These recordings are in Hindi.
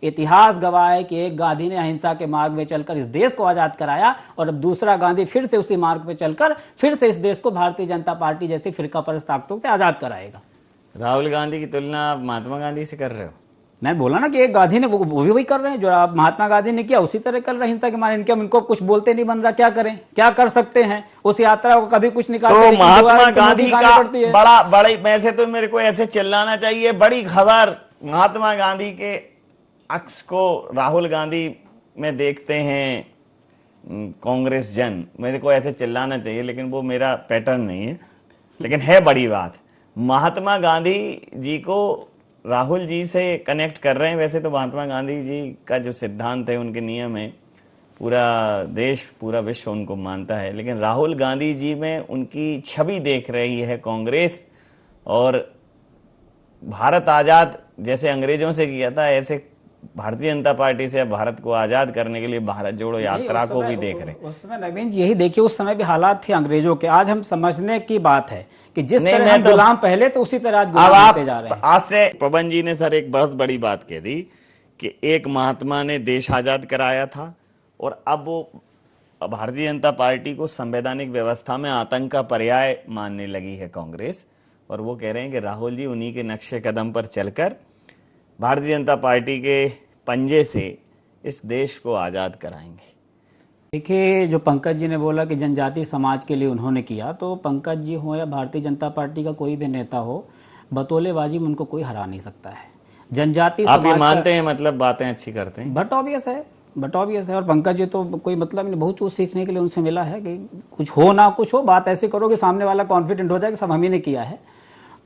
इतिहास गवाह है कि एक गांधी ने अहिंसा के मार्ग में चलकर इस देश को आजाद कराया और अब दूसरा गांधी फिर से उसी मार्ग पे चलकर फिर से इस देश को भारतीय जनता पार्टी जैसी फिरकापरस्त ताकतों से आजाद कराएगा। राहुल गांधी की तुलना आप महात्मा गांधी से कर रहे हो? मैं बोला ना कि एक गांधी ने वो भी वही कर रहे हैं जो आप महात्मा गांधी ने किया, उसी तरह कर रहे हैं अहिंसा के मार्ग। इनको कुछ बोलते नहीं बन रहा, क्या करें, क्या कर सकते हैं। उस यात्रा को कभी कुछ निकालते तो महात्मा गांधी का बड़ी वैसे तो मेरे को ऐसे चिल्लाना चाहिए, बड़ी खबर महात्मा गांधी के अक्स को राहुल गांधी में देखते हैं कांग्रेस जन, मेरे को ऐसे चिल्लाना चाहिए, लेकिन वो मेरा पैटर्न नहीं है। लेकिन है बड़ी बात, महात्मा गांधी जी को राहुल जी से कनेक्ट कर रहे हैं। वैसे तो महात्मा गांधी जी का जो सिद्धांत है, उनके नियम है, पूरा देश पूरा विश्व उनको मानता है, लेकिन राहुल गांधी जी में उनकी छवि देख रही है कांग्रेस। और भारत आजाद जैसे अंग्रेजों से किया था, ऐसे भारतीय जनता पार्टी से भारत को आजाद करने के लिए भारत जोड़ो यात्रा को भी देख रहे हैं। उस समय नवीन जी यही देखिए, उस समय भी हालात थे अंग्रेजों के। आज हम समझने की बात है कि जिस तरह हम गुलाम पहले तो उसी तरह आज गुलाम होते जा रहे हैं। आज से पवन जी ने सर एक बहुत बड़ी बात कह दी कि एक महात्मा ने देश आजाद कराया था और अब वो भारतीय जनता पार्टी को संवैधानिक व्यवस्था में आतंक का पर्याय मानने लगी है कांग्रेस। और वो कह रहे हैं कि राहुल जी उन्हीं के नक्शे कदम पर चलकर भारतीय जनता पार्टी के पंजे से इस देश को आजाद कराएंगे। देखिए, जो पंकज जी ने बोला कि जनजाति समाज के लिए उन्होंने किया, तो पंकज जी हो या भारतीय जनता पार्टी का कोई भी नेता हो, बतौलेबाजी में उनको कोई हरा नहीं सकता है। जनजाति आप ये मानते हैं, मतलब बातें अच्छी करते हैं, बट ऑब्वियस है। और पंकज जी तो कोई मतलब नहीं, बहुत कुछ सीखने के लिए उनसे मिला है कि कुछ हो ना कुछ हो, बात ऐसे करो कि सामने वाला कॉन्फिडेंट हो जाए कि सब हम ही ने किया है।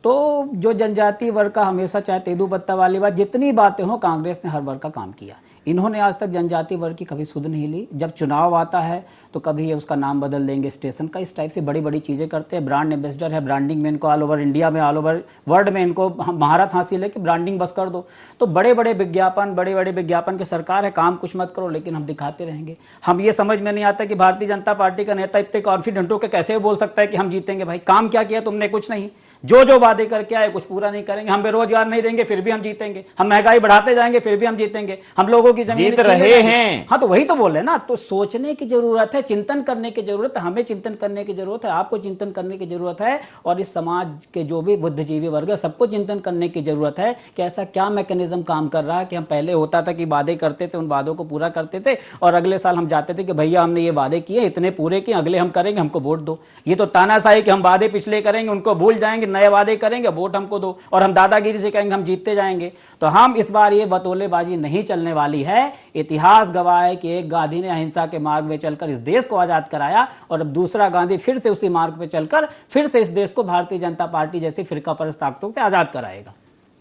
तो जो जनजाति वर्ग का हमेशा, चाहे तेदू पत्ता वाली बात, जितनी बातें हो, कांग्रेस ने हर वर्ग का काम किया। इन्होंने आज तक जनजाति वर्ग की कभी सुध नहीं ली। जब चुनाव आता है तो कभी ये उसका नाम बदल देंगे स्टेशन का, इस टाइप से बड़ी बड़ी चीजें करते हैं। ब्रांड एम्बेसडर है, ब्रांडिंग में इनको ऑल ओवर इंडिया में, ऑल ओवर वर्ल्ड में इनको महारत हासिल है कि ब्रांडिंग बस कर दो। तो बड़े बड़े विज्ञापन की सरकार है, काम कुछ मत करो, लेकिन हम दिखाते रहेंगे। हम ये समझ में नहीं आता कि भारतीय जनता पार्टी का नेता इतने कॉन्फिडेंट होकर कैसे बोल सकता है कि हम जीतेंगे। भाई काम क्या किया तुमने? कुछ नहीं। जो वादे करके आए कुछ पूरा नहीं करेंगे। हम बेरोजगार नहीं देंगे फिर भी हम जीतेंगे, हम महंगाई बढ़ाते जाएंगे फिर भी हम जीतेंगे, हम लोगों की जमीन जीत रहे हैं। हाँ, तो वही तो बोल रहे हैं ना। तो सोचने की जरूरत है, चिंतन करने की जरूरत है, हमें चिंतन करने की जरूरत है, आपको चिंतन करने की जरूरत है, और इस समाज के जो भी बुद्धिजीवी वर्ग है सबको चिंतन करने की जरूरत है कि ऐसा क्या मैकेनिज्म काम कर रहा है कि हम पहले होता था कि वादे करते थे, उन वादों को पूरा करते थे, और अगले साल हम जाते थे कि भैया हमने ये वादे किए, इतने पूरे किए, अगले हम करेंगे, हमको वोट दो। ये तो तानाशाही कि हम वादे पिछले करेंगे, उनको भूल जाएंगे, नए वादे करेंगे, वोट हमको दो, और हम दादागिरी से कहेंगे हम जीतते जाएंगे। तो हम इस बार ये बतौलेबाजी नहीं चलने वाली है। इतिहास गवाह है कि एक गांधी ने अहिंसा के मार्ग में चलकर इस देश को आजाद कराया और अब दूसरा गांधी फिर से उसी मार्ग पे चलकर फिर से इस देश को भारतीय जनता पार्टी जैसी फिरकापरस्त ताकतों से आजाद कराएगा।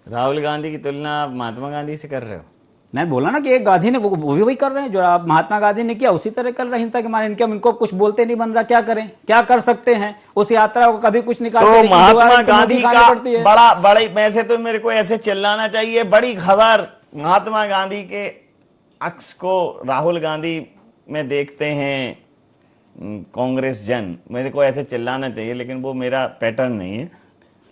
राहुल गांधी की तुलना आप महात्मा गांधी से कर रहे हो? मैं बोला ना कि एक गांधी ने वो भी वही कर रहे हैं जो आप महात्मा गांधी ने किया, उसी तरह कर रहे हैं अहिंसा के मार्ग। इनको कुछ बोलते नहीं बन रहा, क्या करें, क्या कर सकते हैं। उस यात्रा को कभी कुछ निकालते तो महात्मा गांधी का बड़ी वैसे तो मेरे को ऐसे चिल्लाना चाहिए, बड़ी खबर महात्मा गांधी के अक्स को राहुल गांधी में देखते हैं कांग्रेस जन, मेरे को ऐसे चिल्लाना चाहिए, लेकिन वो मेरा पैटर्न नहीं है।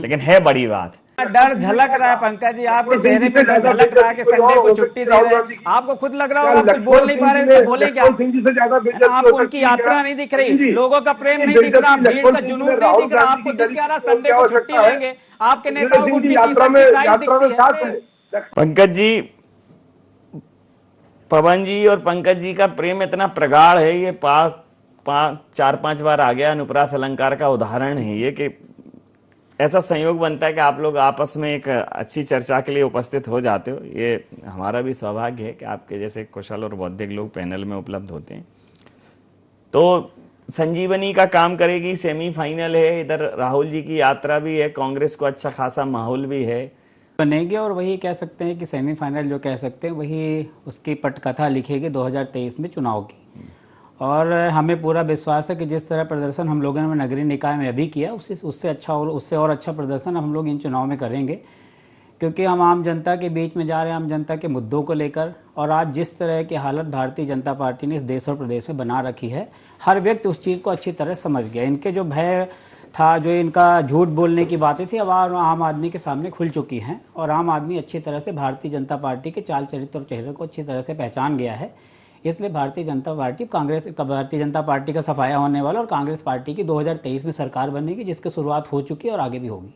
लेकिन है बड़ी बात, डर झलक रहा है पंकज जी, आपके चेहरे पे डर झलक रहा है कि संडे को छुट्टी दे रहे हैं। आपको खुद लग रहा होगा आप कुछ बोल नहीं पा रहे, बोले क्या? आपको उनकी यात्रा नहीं दिख रही, लोगों का प्रेम नहीं दिख रहा, भीड़ का जुनून नहीं दिख रहा, आपको दिख क्या रहा? संडे को छुट्टी लेंगे, आपके नेताओं को उनकी टी-शर्ट की प्राइस दिखती है। पंकज जी, पवन जी और पंकज जी का प्रेम इतना प्रगाढ़ है, ये चार पांच बार आ गया। अनुप्रास अलंकार का उदाहरण है ये कि ऐसा संयोग बनता है कि आप लोग आपस में एक अच्छी चर्चा के लिए उपस्थित हो जाते हो। ये हमारा भी सौभाग्य है कि आपके जैसे कुशल और बौद्धिक लोग पैनल में उपलब्ध होते हैं। तो संजीवनी का काम करेगी, सेमीफाइनल है, इधर राहुल जी की यात्रा भी है, कांग्रेस को अच्छा खासा माहौल भी है बनेगी, और वही कह सकते हैं कि सेमीफाइनल जो कह सकते हैं वही उसकी पटकथा लिखेगी 2023 में चुनाव की। और हमें पूरा विश्वास है कि जिस तरह प्रदर्शन हम लोगों ने नगरीय निकाय में अभी किया, उससे अच्छा और उससे और अच्छा प्रदर्शन हम लोग इन चुनाव में करेंगे, क्योंकि हम आम जनता के बीच में जा रहे हैं, आम जनता के मुद्दों को लेकर। और आज जिस तरह की हालत भारतीय जनता पार्टी ने इस देश और प्रदेश में बना रखी है, हर व्यक्ति उस चीज़ को अच्छी तरह समझ गया। इनके जो भय था, जो इनका झूठ बोलने की बातें थी, अब आम आदमी के सामने खुल चुकी हैं और आम आदमी अच्छी तरह से भारतीय जनता पार्टी के चाल चरित्र और चेहरे को अच्छी तरह से पहचान गया है। इसलिए भारतीय जनता पार्टी का सफाया होने वाला और कांग्रेस पार्टी की 2023 में सरकार बनेगी, जिसकी शुरुआत हो चुकी है और आगे भी होगी।